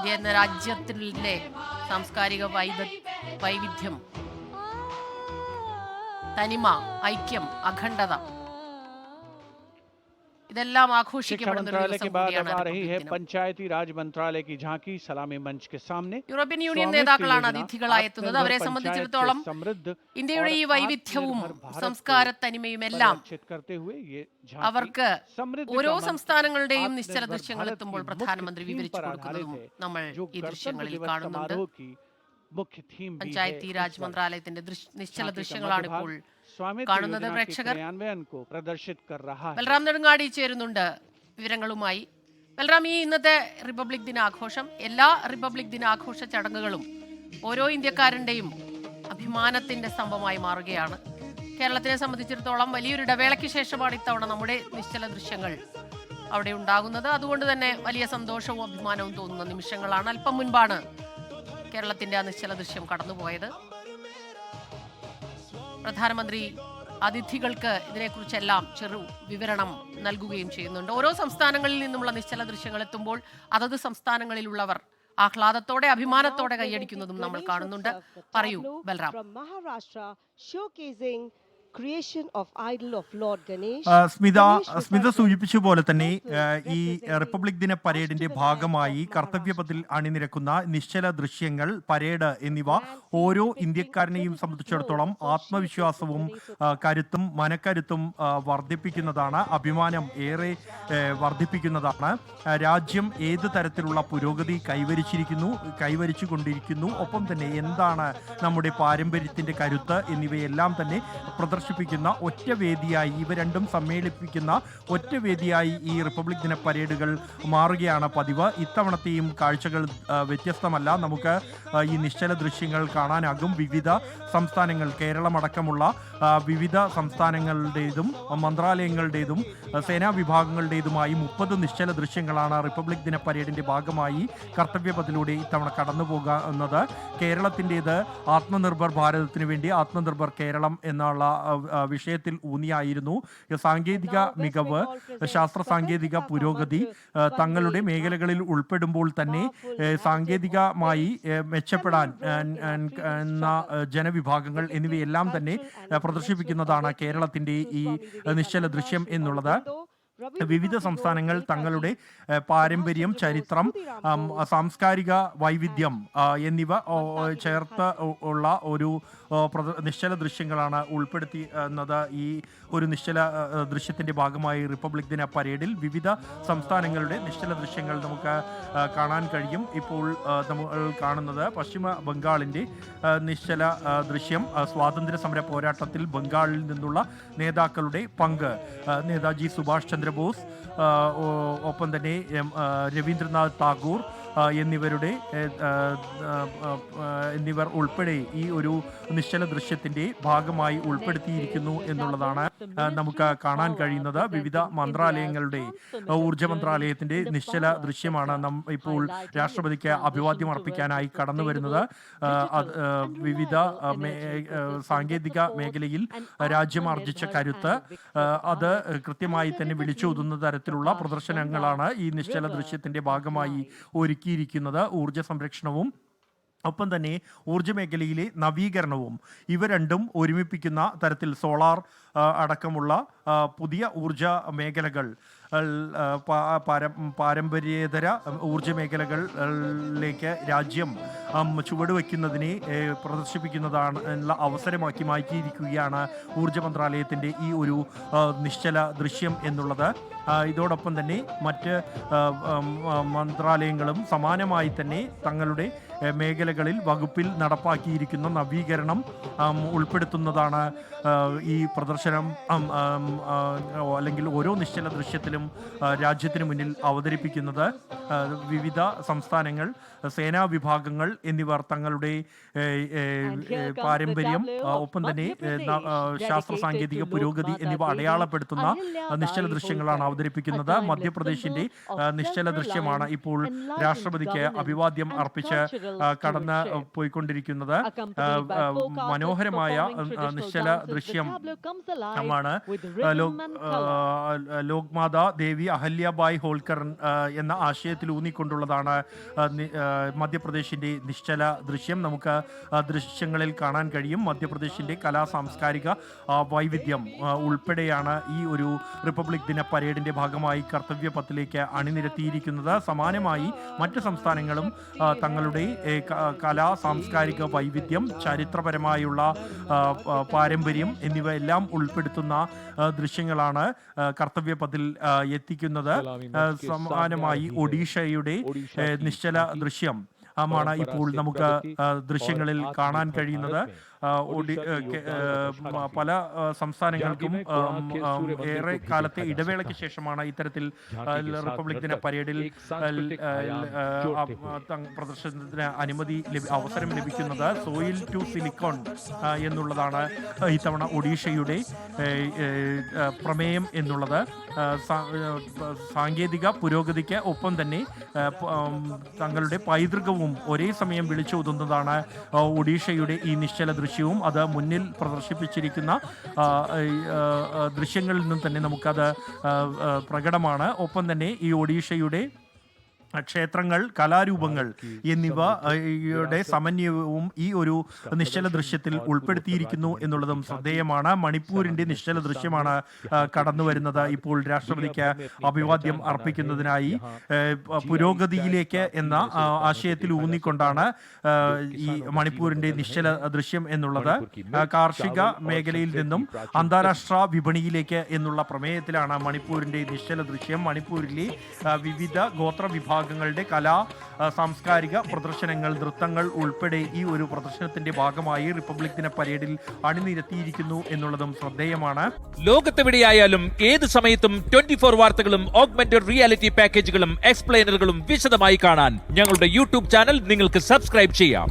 India എന്ന രാജ്യത്തിലെ സാംസ്കാരിക വൈവിധ്യം, തനിമ, ഐക്യം, അഖണ്ഡത ഇതെല്ലാം ആഘോഷിക്കപ്പെടുന്ന ഒരു ദിവസം കൂടിയാണ്. പഞ്ചായത്തി രാജ് മന്ത്രാലയ की झांकी सलामी मंच के सामने യൂറോപ്യൻ യൂണിയൻ നേതാക്കളാണ് അതിഥികളായി എത്തുന്നത്. അവരെ സംബന്ധിച്ചിടത്തോളം ഇന്ത്യയുടെ ഈ വൈവിധ്യവും സംസ്കാര തനിമയും എല്ലാം അവർക്ക് ഓരോ സംസ്ഥാനങ്ങളുടെയും നിശ്ചല ദൃശ്യങ്ങൾ എത്തുമ്പോൾ പ്രധാനമന്ത്രി വിവരിച്ചു കൊടുക്കുന്നതും നമ്മൾ ഈ ദൃശ്യങ്ങളിൽ കാണുന്നുണ്ട്. പഞ്ചായത്തി രാജ് മന്ത്രാലയത്തിന്റെ നിശ്ചല ദൃശ്യങ്ങളാണ് ഇപ്പോൾ കാണുന്നത്. പ്രേക്ഷകർ ബൽറാം നെടുങ്ങാടി ചേരുന്നുണ്ട് വിവരങ്ങളുമായി. ബൽറാം, ഈ ഇന്നത്തെ റിപ്പബ്ലിക് ദിനാഘോഷം, എല്ലാ റിപ്പബ്ലിക് ദിനാഘോഷ ചടങ്ങുകളും ഓരോ ഇന്ത്യക്കാരന്റെയും അഭിമാനത്തിന്റെ സ്തംഭമായി മാറുകയാണ്. കേരളത്തിനെ സംബന്ധിച്ചിടത്തോളം വലിയൊരു ഇടവേളയ്ക്ക് ശേഷമാണ് ഇത്തവണ നമ്മുടെ നിശ്ചല ദൃശ്യങ്ങൾ അവിടെ ഉണ്ടാകുന്നത്. അതുകൊണ്ട് തന്നെ വലിയ സന്തോഷവും അഭിമാനവും തോന്നുന്ന നിമിഷങ്ങളാണ്. അല്പം മുൻപാണ് കേരളത്തിന്റെ ആ നിശ്ചല ദൃശ്യം കടന്നുപോയത്. പ്രധാനമന്ത്രി അതിഥികൾക്ക് ഇതിനെക്കുറിച്ചെല്ലാം ചെറു വിവരണം നൽകുകയും ചെയ്യുന്നുണ്ട്. ഓരോ സംസ്ഥാനങ്ങളിൽ നിന്നുമുള്ള നിശ്ചല ദൃശ്യങ്ങൾ എത്തുമ്പോൾ അതത് സംസ്ഥാനങ്ങളിലുള്ളവർ ആഹ്ലാദത്തോടെ, അഭിമാനത്തോടെ കൈയടിക്കുന്നതും നമ്മൾ കാണുന്നുണ്ട്. പറയൂ ബൽറാം. സ്മിത സൂചിപ്പിച്ച പോലെ തന്നെ ഈ റിപ്പബ്ലിക് ദിന പരേഡിന്റെ ഭാഗമായി കർത്തവ്യപഥത്തിൽ അണിനിരക്കുന്ന നിശ്ചല ദൃശ്യങ്ങൾ, പരേഡ് എന്നിവ ഓരോ ഇന്ത്യക്കാരനെയും സംബന്ധിച്ചിടത്തോളം ആത്മവിശ്വാസവും കരുത്തും മനക്കരുത്തും വർദ്ധിപ്പിക്കുന്നതാണ്. അഭിമാനം ഏറെ വർദ്ധിപ്പിക്കുന്നതാണ്. രാജ്യം ഏത് തരത്തിലുള്ള പുരോഗതി കൈവരിച്ചു കൊണ്ടിരിക്കുന്നു, ഒപ്പം തന്നെ എന്താണ് നമ്മുടെ പാരമ്പര്യത്തിന്റെ കരുത്ത് എന്നിവയെല്ലാം തന്നെ പ്രദർശിപ്പിക്കുന്ന ഒറ്റ വേദിയായി, ഇവ രണ്ടും സമ്മേളിപ്പിക്കുന്ന ഒറ്റ വേദിയായി ഈ റിപ്പബ്ലിക് ദിന പരേഡുകൾ മാറുകയാണ് പതിവ്. ഇത്തവണത്തെയും കാഴ്ചകൾ വ്യത്യസ്തമല്ല. നമുക്ക് ഈ നിശ്ചല ദൃശ്യങ്ങൾ കാണാനാകും. വിവിധ സംസ്ഥാനങ്ങൾ, കേരളമടക്കമുള്ള വിവിധ സംസ്ഥാനങ്ങളുടേതും മന്ത്രാലയങ്ങളുടേതും സേനാ വിഭാഗങ്ങളുടേതുമായി 30 നിശ്ചല ദൃശ്യങ്ങളാണ് റിപ്പബ്ലിക് ദിന പരേഡിന്റെ ഭാഗമായി കർത്തവ്യപഥത്തിലൂടെ ഇത്തവണ കടന്നു പോകുന്നത്. കേരളത്തിൻ്റെത് ആത്മനിർഭർ ഭാരതത്തിന് വേണ്ടി ആത്മനിർഭർ കേരളം എന്നുള്ള വിഷയത്തിൽ ഊന്നിയായിരുന്നു. സാങ്കേതിക മികവ്, ശാസ്ത്ര സാങ്കേതിക പുരോഗതി തങ്ങളുടെ മേഖലകളിൽ ഉൾപ്പെടുമ്പോൾ തന്നെ സാങ്കേതികമായി മെച്ചപ്പെടാൻ ജനവിഭാഗങ്ങൾ എന്നിവയെല്ലാം തന്നെ പ്രദർശിപ്പിക്കുന്നതാണ് കേരളത്തിന്റെ ഈ നിശ്ചല ദൃശ്യം എന്നുള്ളത്. വിവിധ സംസ്ഥാനങ്ങൾ തങ്ങളുടെ പാരമ്പര്യം, ചരിത്രം, സാംസ്കാരിക വൈവിധ്യം എന്നിവ ചേർത്ത് ഉള്ള ഒരു നിശ്ചല ദൃശ്യങ്ങളാണ് ഉൾപ്പെടുത്തുന്നത്. ഈ ഒരു നിശ്ചല ദൃശ്യത്തിന്റെ ഭാഗമായി റിപ്പബ്ലിക് ദിന പരേഡിൽ വിവിധ സംസ്ഥാനങ്ങളുടെ നിശ്ചല ദൃശ്യങ്ങൾ നമുക്ക് കാണാൻ കഴിയും. ഇപ്പോൾ നമ്മൾ കാണുന്നത് പശ്ചിമ ബംഗാളിന്റെ നിശ്ചല ദൃശ്യം. സ്വാതന്ത്ര്യ സമര പോരാട്ടത്തിൽ ബംഗാളിൽ നിന്നുള്ള നേതാക്കളുടെ പങ്ക്, നേതാജി സുഭാഷ് ചന്ദ്രബോസ്, ഒപ്പം തന്നെ രവീന്ദ്രനാഥ് ടാഗോർ എന്നിവർ ഉൾപ്പെടെ ഈ ഒരു നിശ്ചല ദൃശ്യത്തിന്റെ ഭാഗമായി ഉൾപ്പെടുത്തിയിരിക്കുന്നു എന്നുള്ളതാണ് നമുക്ക് കാണാൻ കഴിയുന്നത്. വിവിധ മന്ത്രാലയങ്ങളുടെ, ഊർജ്ജ മന്ത്രാലയത്തിന്റെ നിശ്ചല ദൃശ്യമാണ് ഇപ്പോൾ രാഷ്ട്രപതിക്ക് അഭിവാദ്യം അർപ്പിക്കാനായി കടന്നു വരുന്നത്. വിവിധ സാങ്കേതിക മേഖലയിൽ രാജ്യം ആർജിച്ച കരുത്ത് അത് കൃത്യമായി തന്നെ വിളിച്ചോതുന്ന തരത്തിലുള്ള പ്രദർശനങ്ങളാണ് ഈ നിശ്ചല ദൃശ്യത്തിന്റെ ഭാഗമായി ഒരുക്കിയിരിക്കുന്നത്. ഊർജ്ജ സംരക്ഷണവും ഒപ്പം തന്നെ ഊർജ്ജ മേഖലയിലെ നവീകരണവും ഇവ രണ്ടും ഒരുമിപ്പിക്കുന്ന തരത്തിൽ സോളാർ അടക്കമുള്ള പുതിയ ഊർജ്ജ മേഖലകൾ, പാരമ്പര്യേതര ഊർജ്ജ മേഖലകളിലേക്ക് രാജ്യം ചുവടുവെക്കുന്നതിനെ പ്രദർശിപ്പിക്കുന്നതാണ് അവസരമാക്കി മാറ്റിയിരിക്കുകയാണ് ഊർജ്ജ മന്ത്രാലയത്തിൻ്റെ ഈ ഒരു നിശ്ചല ദൃശ്യം എന്നുള്ളത്. ഇതോടൊപ്പം തന്നെ മറ്റ് മന്ത്രാലയങ്ങളും സമാനമായി തന്നെ തങ്ങളുടെ മേഖലകളിൽ വകുപ്പിൽ നടപ്പാക്കിയിരിക്കുന്ന നവീകരണം ഉൾപ്പെടുത്തുന്നതാണ് ഈ പ്രദർശനം അല്ലെങ്കിൽ ഓരോ നിശ്ചല ദൃശ്യത്തിലും രാജ്യത്തിന് മുന്നിൽ അവതരിപ്പിക്കുന്നത്. വിവിധ സംസ്ഥാനങ്ങൾ, സേനാ വിഭാഗങ്ങൾ എന്നിവർ തങ്ങളുടെ പാരമ്പര്യം, ഒപ്പം തന്നെ ശാസ്ത്ര സാങ്കേതിക പുരോഗതി എന്നിവ അടയാളപ്പെടുത്തുന്ന നിശ്ചല ദൃശ്യങ്ങളാണ് അവതരിപ്പിക്കുന്നത്. മധ്യപ്രദേശിന്റെ നിശ്ചല ദൃശ്യമാണ് ഇപ്പോൾ രാഷ്ട്രപതിക്ക് അഭിവാദ്യം അർപ്പിച്ച് കടന്ന് പോയിക്കൊണ്ടിരിക്കുന്നത്. മനോഹരമായ നിശ്ചല ദൃശ്യം ആണ് ലോക്മാതാ ദേവി അഹല്യാബായ് ഹോൾക്കർ എന്ന ആശയത്തിൽ ഊന്നിക്കൊണ്ടുള്ളതാണ് മധ്യപ്രദേശിൻ്റെ നിശ്ചല ദൃശ്യം. നമുക്ക് ദൃശ്യങ്ങളിൽ കാണാൻ കഴിയും മധ്യപ്രദേശിൻ്റെ കലാ സാംസ്കാരിക വൈവിധ്യം ഉൾപ്പെടെയാണ് ഈ ഒരു റിപ്പബ്ലിക് ദിന പരേഡിൻ്റെ ഭാഗമായി കർത്തവ്യ പത്തിലേക്ക് അണിനിരത്തിയിരിക്കുന്നത്. സമാനമായി മറ്റ് സംസ്ഥാനങ്ങളും തങ്ങളുടെ കലാ സാംസ്കാരിക വൈവിധ്യം, ചരിത്രപരമായുള്ള പാരമ്പര്യം എന്നിവ എല്ലാം ഉൾപ്പെടുത്തുന്ന ദൃശ്യങ്ങളാണ് കർത്തവ്യ പത്തിൽ എത്തിക്കുന്നത്. സമാനമായി ഒഡീഷയുടെ നിശ്ചല ദൃശ്യം ആണ് ഇപ്പോൾ നമുക്ക് ദൃശ്യങ്ങളിൽ കാണാൻ കഴിയുന്നത്. പല സംസ്ഥാനങ്ങൾക്കും ഏറെ കാലത്തെ ഇടവേളയ്ക്ക് ശേഷമാണ് ഇത്തരത്തിൽ റിപ്പബ്ലിക് ദിന പരേഡിൽ പ്രദർശനത്തിന് അവസരം ലഭിക്കുന്നത്. സോയിൽ ടു സിലിക്കോൺ എന്നുള്ളതാണ് ഇത്തവണ ഒഡീഷയുടെ പ്രമേയം എന്നുള്ളത്. സാങ്കേതിക പുരോഗതിക്ക് ഒപ്പം തന്നെ തങ്ങളുടെ പൈതൃകവും ഒരേ സമയം വിളിച്ചോതുന്നതാണ് ഒഡീഷയുടെ ഈ നിശ്ചല ദൃശ്യവും. അത് മുന്നിൽ പ്രദർശിപ്പിച്ചിരിക്കുന്ന ദൃശ്യങ്ങളിൽ നിന്നും തന്നെ നമുക്കത് പ്രകടമാണ്. ഒപ്പം തന്നെ ഈ ഒഡീഷയുടെ ക്ഷേത്രങ്ങൾ, കലാരൂപങ്ങൾ എന്നിവയുടെ സമന്വയവും ഈ ഒരു നിശ്ചല ദൃശ്യത്തിൽ ഉൾപ്പെടുത്തിയിരിക്കുന്നു എന്നുള്ളതും ശ്രദ്ധേയമാണ്. മണിപ്പൂരിന്റെ നിശ്ചല ദൃശ്യമാണ് കടന്നു വരുന്നത്. ഇപ്പോൾ രാഷ്ട്രപതിക്ക് അഭിവാദ്യം അർപ്പിക്കുന്നതിനായി പുരോഗതിയിലേക്ക് എന്ന ആശയത്തിൽ ഊന്നിക്കൊണ്ടാണ് ഈ മണിപ്പൂരിന്റെ നിശ്ചല ദൃശ്യം എന്നുള്ളത്. കാർഷിക മേഖലയിൽ നിന്നും അന്താരാഷ്ട്ര വിപണിയിലേക്ക് എന്നുള്ള പ്രമേയത്തിലാണ് മണിപ്പൂരിന്റെ നിശ്ചല ദൃശ്യം. മണിപ്പൂരിലെ വിവിധ ഗോത്ര വിഭാഗങ്ങളുടെ കലാ സാംസ്കാരിക പ്രദർശനങ്ങൾ, നൃത്തങ്ങൾ ഉൾപ്പെടെ ഈ ഒരു പ്രദർശനത്തിന്റെ ഭാഗമായി റിപ്പബ്ലിക് ദിന പരേഡിൽ അണിനിരത്തിയിരിക്കുന്നു എന്നുള്ളതും ശ്രദ്ധേയമാണ്. ലോകത്തെവിടെയായാലും ഏത് സമയത്തും 24 വാർത്തകളും ഓഗ്മെന്റഡ് റിയാലിറ്റി പാക്കേജുകളും എക്സ്പ്ലെയിനറുകളും വിശദമായി കാണാൻ ഞങ്ങളുടെ യൂട്യൂബ് ചാനൽ നിങ്ങൾക്ക് സബ്സ്ക്രൈബ് ചെയ്യാം.